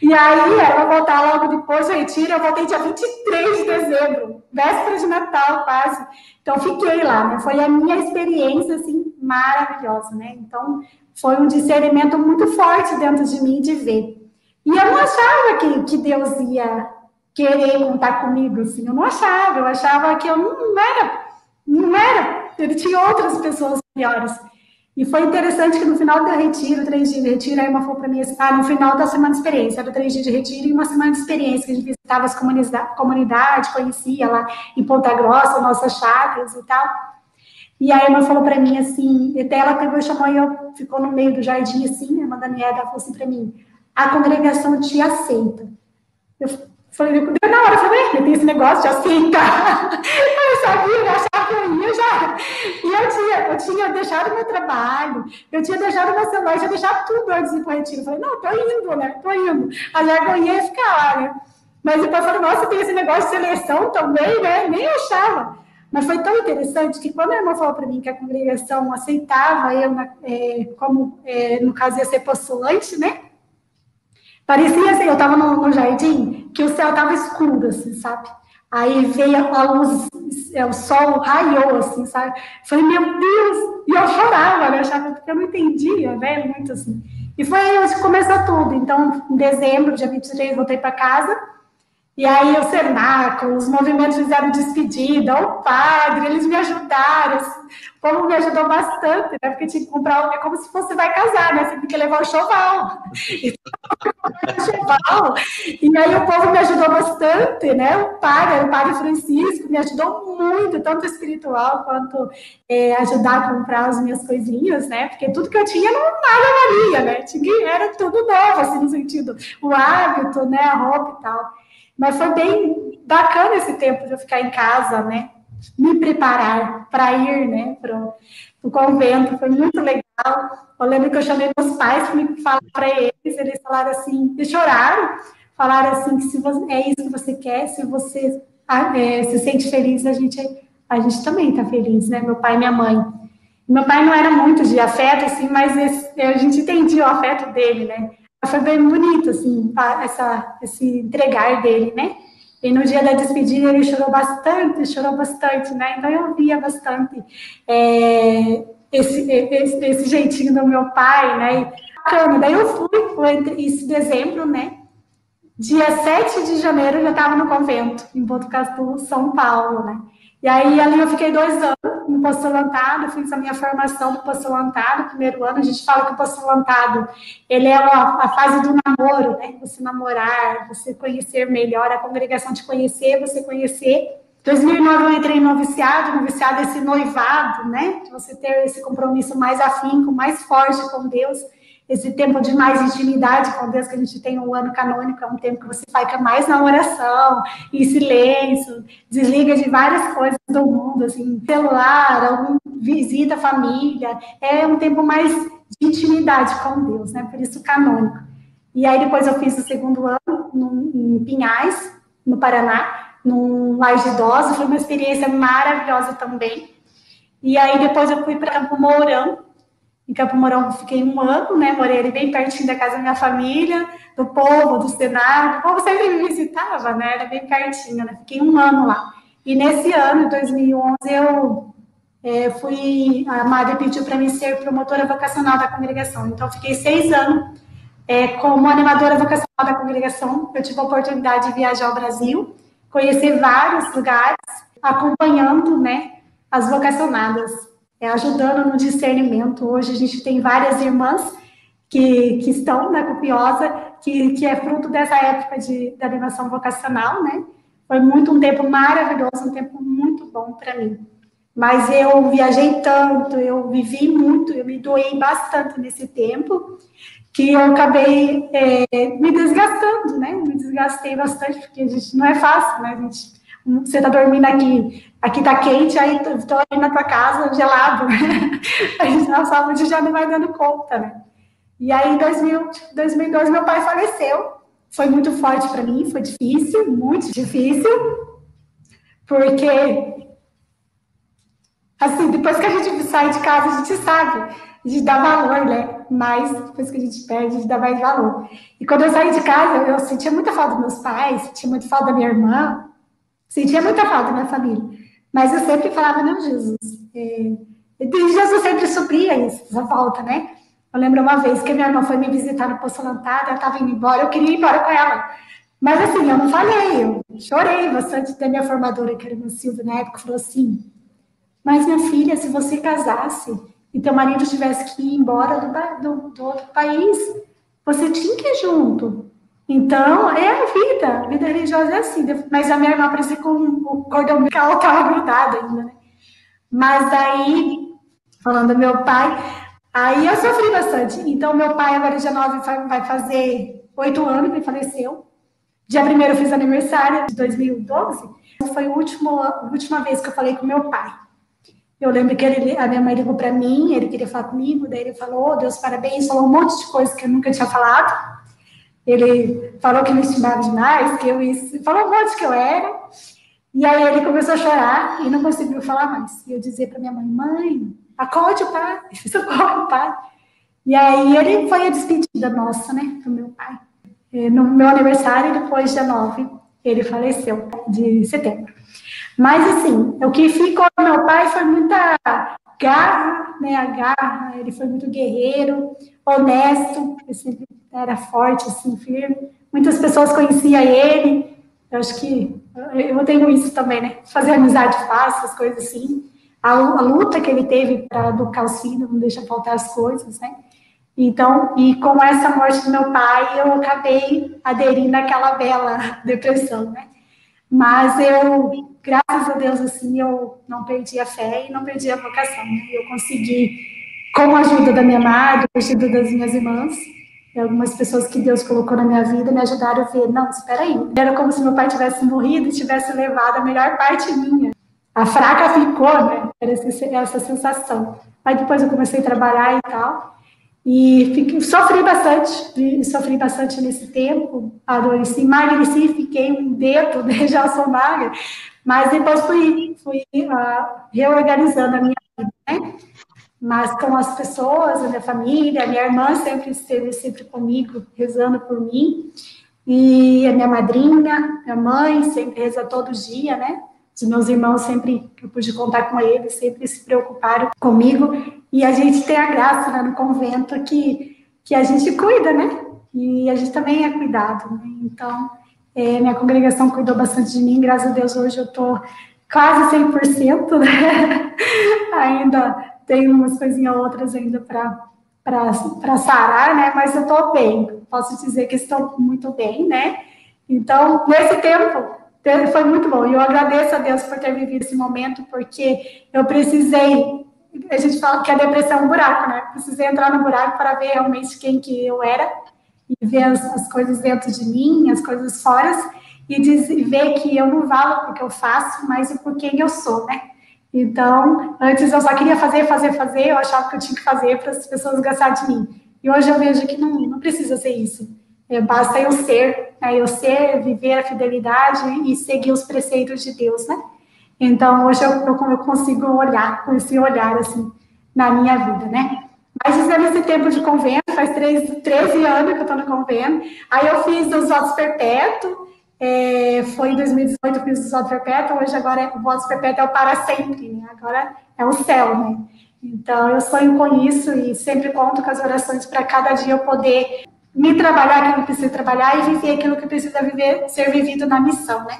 E aí, eu vou voltar logo depois do retiro, eu voltei dia 23 de dezembro, véspera de Natal, quase. Então, fiquei lá, né? Foi a minha experiência, assim, maravilhosa, né? Então, foi um discernimento muito forte dentro de mim de ver. E eu não achava que Deus ia querer contar comigo, assim, eu achava que eu não era, ele tinha outras pessoas melhores. E foi interessante que no final do retiro, 3 dias de retiro, a irmã falou para mim assim, no final da semana de experiência, era 3 dias de retiro e uma semana de experiência, que a gente visitava as comunidades, conhecia lá em Ponta Grossa, nossas chácaras e tal. E a irmã falou para mim assim, até ela pegou e chamou e eu ficou no meio do jardim assim, a irmã Daniela falou assim para mim, a congregação te aceita. Eu falei, na hora, eu falei, tem esse negócio de aceitar. Eu sabia, eu achava que eu ia já. E eu tinha deixado meu trabalho, eu tinha deixado meu celular, eu tinha deixado tudo antes de ir para o retiro. Eu falei, não, tô indo, né? Tô indo. A vergonha ia ficar lá, né? Mas depois eu falei, nossa, tem esse negócio de seleção também, né? Nem achava. Mas foi tão interessante que quando a irmã falou para mim que a congregação aceitava eu, no caso, ia ser postulante, né? Parecia assim, eu estava no jardim, que o céu estava escuro, assim, sabe? Aí veio a luz, o sol raiou, assim, sabe? Falei, meu Deus! E eu chorava, né? Eu achava que eu não entendia, né? Muito assim. E foi aí onde começou tudo. Então, em dezembro, dia 23, voltei para casa. E aí o cenáculo, os movimentos fizeram despedida, o padre, eles me ajudaram. O povo me ajudou bastante, né? Porque tinha que comprar, é como se você vai casar, né? Você tem que levar o choval. E aí o povo me ajudou bastante, né? O padre Francisco me ajudou muito, tanto espiritual quanto ajudar a comprar as minhas coisinhas, né? Porque tudo que eu tinha não valia, né? Era tudo novo, assim, no sentido, o hábito, né? A roupa e tal. Mas foi bem bacana esse tempo de eu ficar em casa, né? Me preparar para ir, né? Para o convento, foi muito legal. Eu lembro que eu chamei meus pais para me falar para eles falaram assim, eles choraram, falaram assim, que se você, é isso que você quer, se você se sente feliz, a gente também está feliz, né? Meu pai e minha mãe. Meu pai não era muito de afeto, assim, mas a gente entendia o afeto dele, né? Foi bem bonito, assim, esse entregar dele, né? E no dia da despedida ele chorou bastante, né? Então eu via bastante esse jeitinho do meu pai, né? E, daí eu fui esse dezembro, né? Dia 7 de janeiro eu já estava no convento, em Botucatu, São Paulo, né? E aí ali eu fiquei 2 anos no postulantado, fiz a minha formação do postulantado, primeiro ano. A gente fala que o postulantado, ele é a fase do namoro, né? Você namorar, você conhecer melhor, a congregação te conhecer, você conhecer. Em 2009 eu entrei no noviciado é esse noivado, né? De você ter esse compromisso mais afinco, mais forte com Deus. esse tempo de mais intimidade com Deus, que a gente tem um ano canônico, é um tempo que você fica mais na oração, em silêncio, desliga de várias coisas do mundo, assim, celular, algum visita a família, é um tempo mais de intimidade com Deus, né? Por isso canônico. E aí depois eu fiz o segundo ano em Pinhais, no Paraná, num lar de idosos, foi uma experiência maravilhosa também. E aí depois eu fui para Campo Mourão. Em Campo Mourão eu fiquei um ano, né? Morei ali bem pertinho da casa da minha família, do povo, do Senado. O povo sempre me visitava, né? Era bem pertinho, né? Fiquei um ano lá. E nesse ano, em 2011, a Madre pediu para mim ser promotora vocacional da congregação. Então, eu fiquei 6 anos como animadora vocacional da congregação. Eu tive a oportunidade de viajar ao Brasil, conhecer vários lugares, acompanhando, né, as vocacionadas, ajudando no discernimento. Hoje a gente tem várias irmãs que estão na Cupiosa, que é fruto dessa época da animação vocacional, né? Foi um tempo maravilhoso, um tempo muito bom para mim. Mas eu viajei tanto, eu vivi muito, eu me doei bastante nesse tempo, que eu acabei me desgastando, né? Me desgastei bastante, porque a gente não é fácil, né? Você está dormindo aqui tá quente, aí estou aí na tua casa, gelado, né? A gente na saúde já não vai dando conta, né? E aí, em 2012, meu pai faleceu. Foi muito forte para mim, foi difícil, muito difícil, porque, assim, depois que a gente sai de casa, a gente sabe, a gente dá valor, né? Mas depois que a gente perde, a gente dá mais valor. E quando eu saí de casa, eu sentia muita falta dos meus pais, sentia muita falta da minha irmã, sentia muita falta da minha família. Mas eu sempre falava, não, Jesus. E Jesus sempre supria isso, essa falta, né? Eu lembro uma vez que minha irmã foi me visitar no Poço Lantada, ela estava indo embora, eu queria ir embora com ela. Mas assim, eu não falei, eu chorei bastante. Da minha formadora, que era a Silvia, na época, falou assim: mas minha filha, se você casasse e teu marido tivesse que ir embora do outro país, você tinha que ir junto. Então, é a vida religiosa é assim. Mas a minha irmã parecia com o cordão umbilical estava grudado ainda, né? Mas aí, falando do meu pai, aí eu sofri bastante. Então, meu pai, agora dia 9, vai fazer 8 anos que ele faleceu. Dia 1º eu fiz aniversário, de 2012. Foi a última vez que eu falei com meu pai. Eu lembro que a minha mãe ligou para mim, ele queria falar comigo, daí ele falou, Deus, parabéns, falou um monte de coisa que eu nunca tinha falado. Ele falou que me estimava demais, falou um monte que eu era. E aí ele começou a chorar e não conseguiu falar mais. E eu dizia para minha mãe, mãe, acorde o pai, socorre o pai. E aí ele foi a despedida nossa, né, do meu pai. No meu aniversário, depois dia 9, ele faleceu, de setembro. Mas, assim, o que ficou do meu pai foi muita garra, né? A garra, ele foi muito guerreiro, honesto, ele sempre era forte, assim, firme. Muitas pessoas conheciam ele. Eu acho que eu tenho isso também, né? Fazer amizade fácil, as coisas assim. A luta que ele teve para educar os filhos, não deixa faltar as coisas, né? Então, e com essa morte do meu pai, eu acabei aderindo àquela bela depressão, né? Mas eu, graças a Deus, assim, eu não perdi a fé e não perdi a vocação, né? Eu consegui, com a ajuda da minha madre, com a ajuda das minhas irmãs, e algumas pessoas que Deus colocou na minha vida, me ajudaram a ver, não, espera aí. Era como se meu pai tivesse morrido e tivesse levado a melhor parte minha. A fraca ficou, né? Era essa sensação. Aí depois eu comecei a trabalhar e tal, e sofri bastante nesse tempo, adoeci, emagreci, fiquei um dedo, né, já sou magra, mas depois fui reorganizando a minha vida, né? Mas com as pessoas, a minha família, a minha irmã sempre esteve sempre comigo, rezando por mim, e a minha madrinha, minha mãe, sempre reza todo dia, né? Os meus irmãos sempre, eu pude contar com eles, sempre se preocuparam comigo, e a gente tem a graça, né, no convento que a gente cuida, né? E a gente também é cuidado, né? Então, minha congregação cuidou bastante de mim, graças a Deus hoje eu estou quase 100%, né? Ainda tem umas coisinhas outras ainda para sarar, né? Mas eu estou bem, posso dizer que estou muito bem, né? Então, nesse tempo, foi muito bom. E eu agradeço a Deus por ter vivido esse momento, porque eu precisei a gente fala que a depressão é um buraco, né? Precisei entrar no buraco para ver realmente quem que eu era e ver as coisas dentro de mim, as coisas fora, e ver que eu não valo porque eu faço, mas por quem eu sou, né? Então, antes eu só queria fazer, eu achava que eu tinha que fazer para as pessoas gostarem de mim. E hoje eu vejo que não precisa ser isso. Basta eu ser, né? Eu ser, viver a fidelidade e seguir os preceitos de Deus, né? Então, hoje eu consigo olhar com esse olhar, assim, na minha vida, né? Mas isso é nesse tempo de convento, faz 13 anos que eu estou no convento. Aí eu fiz os votos perpétuos, foi em 2018 eu fiz os votos perpétuos, hoje agora o voto perpétuo é o para sempre, né? Agora é o céu, né? Então, eu sonho com isso e sempre conto com as orações para cada dia eu poder me trabalhar aquilo que precisa trabalhar e viver aquilo que precisa ser vivido na missão, né?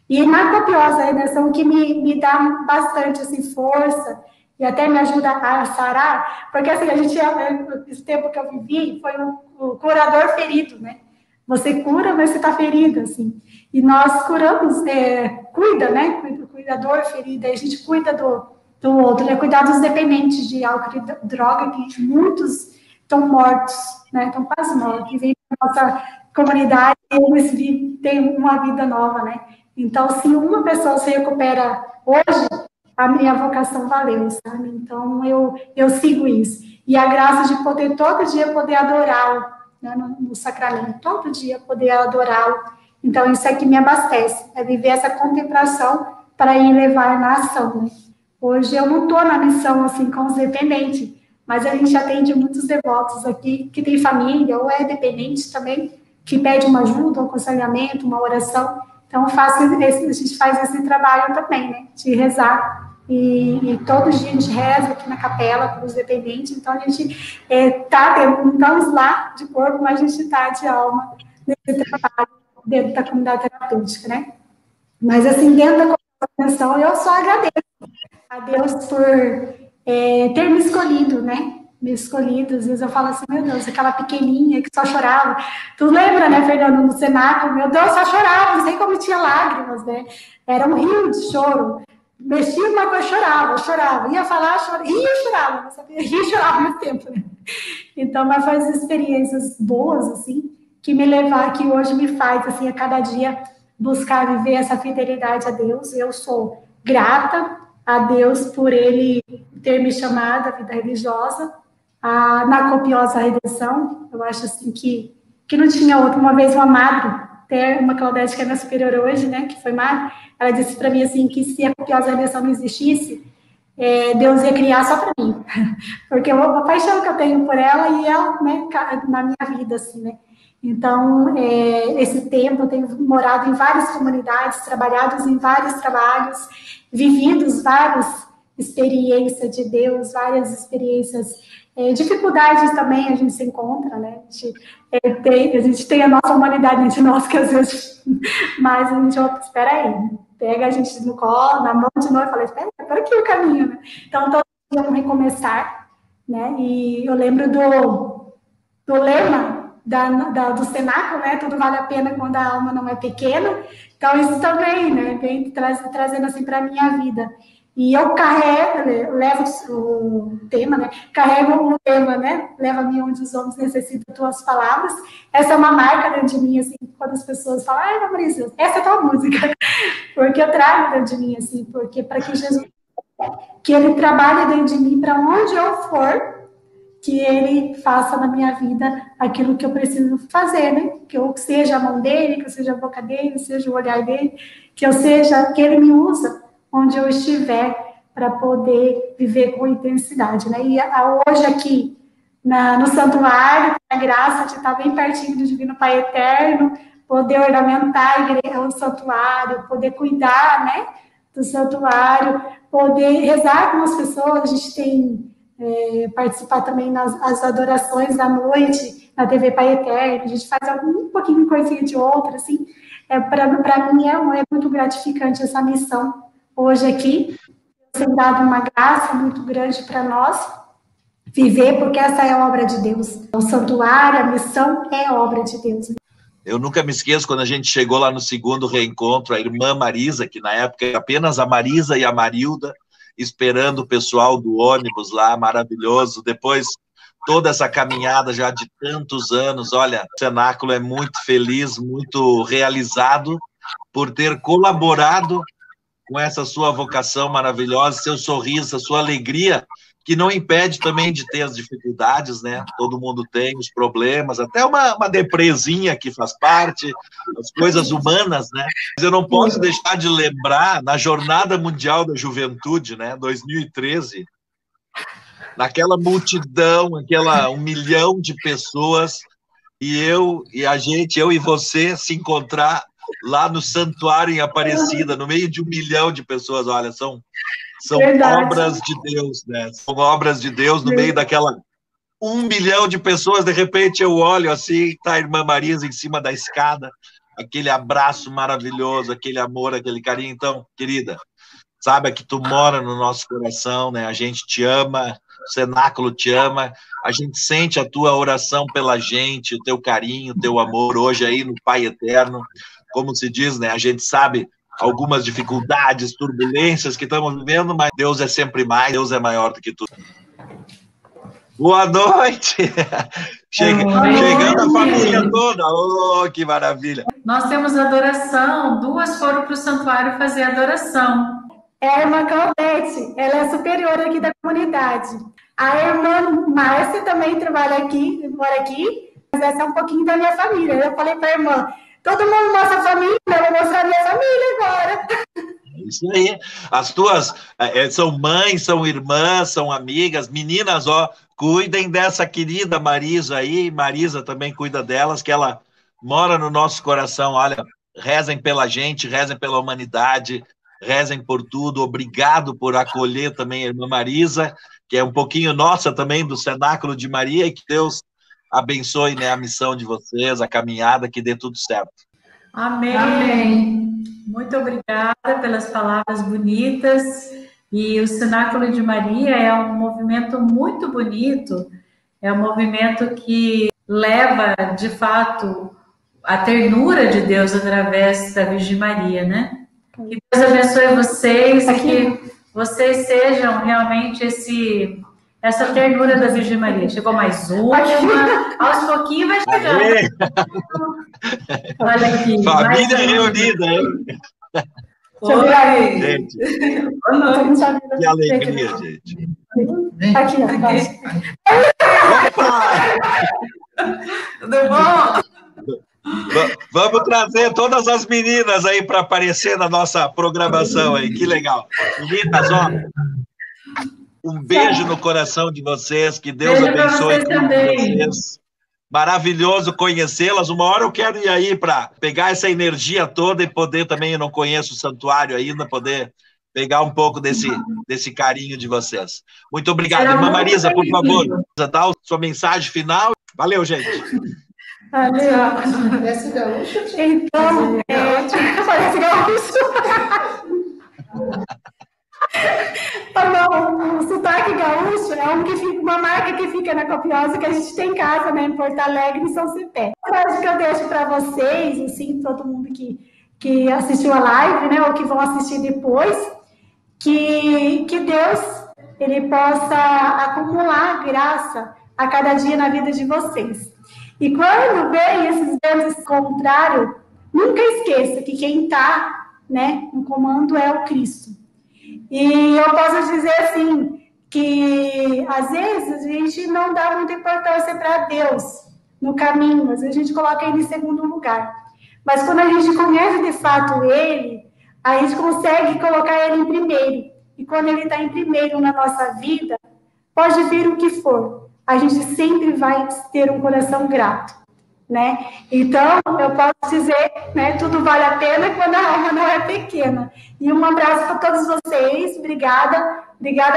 E na copiosa redenção, que me dá bastante assim, força e até me ajuda a sarar, porque assim, esse tempo que eu vivi foi o curador ferido, né? Você cura, mas você está ferido, assim. E nós curamos, cuida, né? Cuidador ferido, aí a gente cuida do outro, né? Cuidar dos dependentes de álcool e droga, que muitos estão mortos, né? Estão quase mortos, e vem da nossa comunidade e eles têm uma vida nova, né? Então, se uma pessoa se recupera hoje, a minha vocação valeu, sabe? Então, eu sigo isso. E a graça de poder, todo dia, poder adorá-lo, né, no sacramento. Todo dia, poder adorá-lo. Então, isso é que me abastece. É viver essa contemplação para ir levar na ação, né? Hoje, eu não estou na missão, assim, com os dependentes, mas a gente atende muitos devotos aqui, que tem família, ou é dependente também, que pede uma ajuda, um aconselhamento, uma oração. Então, a gente faz esse trabalho também, né? De rezar. E todo dia a gente reza aqui na capela para os dependentes. Então, a gente não estamos lá de corpo, mas a gente está de alma nesse trabalho dentro da comunidade terapêutica, né? Mas, assim, dentro da comunicação, eu só agradeço a Deus por ter me escolhido, né? Me escolhido. Às vezes eu falo assim, meu Deus, aquela pequenininha que só chorava. Tu lembra, né, Fernando, no cenáculo? Meu Deus, só chorava, não sei como tinha lágrimas, né? Era um rio de choro. Mexia uma coisa, chorava. Ia falar, chorava. Ria e chorava, não sabia? Ria e chorava ao mesmo tempo, né? Então, mas foi as experiências boas, assim, que me levaram, que hoje me faz, assim, a cada dia buscar viver essa fidelidade a Deus. Eu sou grata a Deus por Ele ter me chamado à vida religiosa, na copiosa redenção. Eu acho assim que não tinha outra. Uma vez uma madre, até uma Claudete que é minha superior hoje, né, que foi madre, ela disse para mim assim que se a copiosa redenção não existisse, Deus ia criar só para mim, porque a paixão que eu tenho por ela e ela, né, na minha vida, assim, né. Então, esse tempo eu tenho morado em várias comunidades, trabalhado em vários trabalhos, vividos várias experiências de Deus, várias experiências, dificuldades também a gente se encontra, né? A gente tem a nossa humanidade entre nós, que às vezes, mas a gente, espera aí, pega a gente no colo, na mão de novo e fala, espera aqui o caminho, né? Então, todo dia vamos recomeçar, né? E eu lembro do lema do cenáculo, né? Tudo vale a pena quando a alma não é pequena. Então, isso também, né? Vem trazendo assim para a minha vida. E eu levo o tema, né? Carrego o tema, né? Leva-me onde os homens necessitam de tuas palavras. Essa é uma marca dentro de mim, assim, quando as pessoas falam, ai, Marisa, essa é a tua música. Porque eu trago dentro de mim, assim, porque para que Jesus, que Ele trabalhe dentro de mim, para onde eu for, que Ele faça na minha vida aquilo que eu preciso fazer, né? Que eu seja a mão dEle, que eu seja a boca dEle, seja o olhar dEle, que Ele me usa onde eu estiver para poder viver com intensidade, né? E hoje aqui no santuário, a graça de estar bem pertinho do Divino Pai Eterno, poder ornamentar a igreja, o santuário, poder cuidar, né, do santuário, poder rezar com as pessoas. A gente tem participar também nas adorações da noite na TV Pai Eterno. A gente faz um pouquinho coisinha de outra, assim. Para mim é muito gratificante essa missão hoje aqui. Tem dado uma graça muito grande para nós viver, porque essa é a obra de Deus. O santuário, a missão é obra de Deus. Eu nunca me esqueço quando a gente chegou lá no segundo reencontro, a irmã Marisa, que na época era apenas a Marisa e a Marilda, esperando o pessoal do ônibus lá, maravilhoso. Depois, toda essa caminhada já de tantos anos, olha, o Cenáculo é muito feliz, muito realizado por ter colaborado com essa sua vocação maravilhosa, seu sorriso, a sua alegria, que não impede também de ter as dificuldades, né? Todo mundo tem os problemas, até uma depresinha que faz parte, as coisas humanas, né? Mas eu não posso deixar de lembrar, na Jornada Mundial da Juventude, né? 2013, naquela multidão, 1 milhão de pessoas, e eu e você se encontrar lá no santuário em Aparecida, no meio de 1 milhão de pessoas. Olha, são obras de Deus, né? São obras de Deus no meio daquela 1 milhão de pessoas. De repente eu olho assim, tá a irmã Marisa em cima da escada, aquele abraço maravilhoso, aquele amor, aquele carinho. Então, querida, saiba que tu mora no nosso coração, né? A gente te ama, o Cenáculo te ama, a gente sente a tua oração pela gente, o teu carinho, o teu amor hoje aí no Pai Eterno. Como se diz, né? A gente sabe algumas dificuldades, turbulências que estamos vivendo, mas Deus é sempre mais, Deus é maior do que tudo. Boa noite! Chegando a família toda, oh, que maravilha! Nós temos adoração, 2 foram para o santuário fazer adoração. É a irmã Claudete, ela é superior aqui da comunidade. A irmã Márcia também trabalha aqui, mora aqui, mas essa é um pouquinho da minha família. Eu falei para a irmã, todo mundo mostra a família, eu vou mostrar a minha família agora. Isso aí. As tuas são mães, são irmãs, são amigas, meninas, ó, cuidem dessa querida Marisa aí, Marisa também cuida delas, que ela mora no nosso coração. Olha, rezem pela gente, rezem pela humanidade, rezem por tudo. Obrigado por acolher também a irmã Marisa, que é um pouquinho nossa também, do Cenáculo de Maria, e que Deus abençoe, né, a missão de vocês, a caminhada, que dê tudo certo. Amém. Amém. Muito obrigada pelas palavras bonitas. E o Cenáculo de Maria é um movimento muito bonito, é um movimento que leva, de fato, a ternura de Deus através da Virgem Maria, né? Que Deus abençoe vocês, que vocês sejam realmente essa ternura da Virgem Maria. Chegou mais uma, aos pouquinhos vai chegando. Olha aqui. Família reunida, hein? Oi, gente. Que alegria, gente. Aqui, Opa! Tudo bom? Vamos trazer todas as meninas aí para aparecer na nossa programação aí. Que legal. Meninas, ó, um beijo no coração de vocês, que Deus abençoe vocês. Maravilhoso conhecê-las. Uma hora eu quero ir aí para pegar essa energia toda e poder também, eu não conheço o santuário ainda, poder pegar um pouco desse carinho de vocês. Muito obrigado. Irmã Marisa, por favor, dá a sua mensagem final. Valeu, gente. Valeu. Parece gaúcho. Então, parece gaúcho. Não, o sotaque gaúcho é uma marca que fica na Copiosa, que a gente tem em casa, né, em Porto Alegre, em São Cepé. A frase que eu deixo para vocês, assim, todo mundo que assistiu a live, né, ou que vão assistir depois, que Deus, ele possa acumular graça a cada dia na vida de vocês. E quando vem esses ventos contrários, nunca esqueça que quem está, né, no comando é o Cristo. E eu posso dizer assim, que às vezes a gente não dá muita importância para Deus no caminho, às vezes a gente coloca ele em segundo lugar. Mas quando a gente conhece de fato ele, a gente consegue colocar ele em primeiro. E quando ele está em primeiro na nossa vida, pode vir o que for, a gente sempre vai ter um coração grato, né? Então, eu posso dizer, né, tudo vale a pena quando a alma não é pequena. E um abraço para todos vocês, obrigada,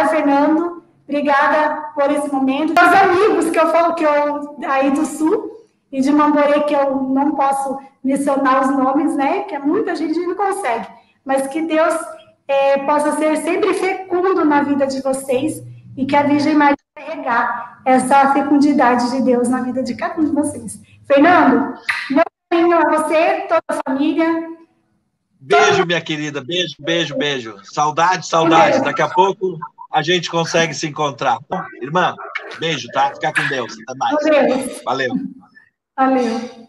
Fernando, obrigada por esse momento. Meus amigos que eu falo aí do Sul e de Mamborê, que eu não posso mencionar os nomes, né, que é muita gente não consegue, mas que Deus possa ser sempre fecundo na vida de vocês e que a Virgem Maria carregar essa fecundidade de Deus na vida de cada um de vocês. Fernando, meu carinho a você, toda a família, Beijo, minha querida. Beijo, beijo, beijo. Saudade, saudade. Daqui a pouco a gente consegue se encontrar. Irmã, beijo, tá? Fica com Deus. Até mais. Valeu. Valeu. Valeu.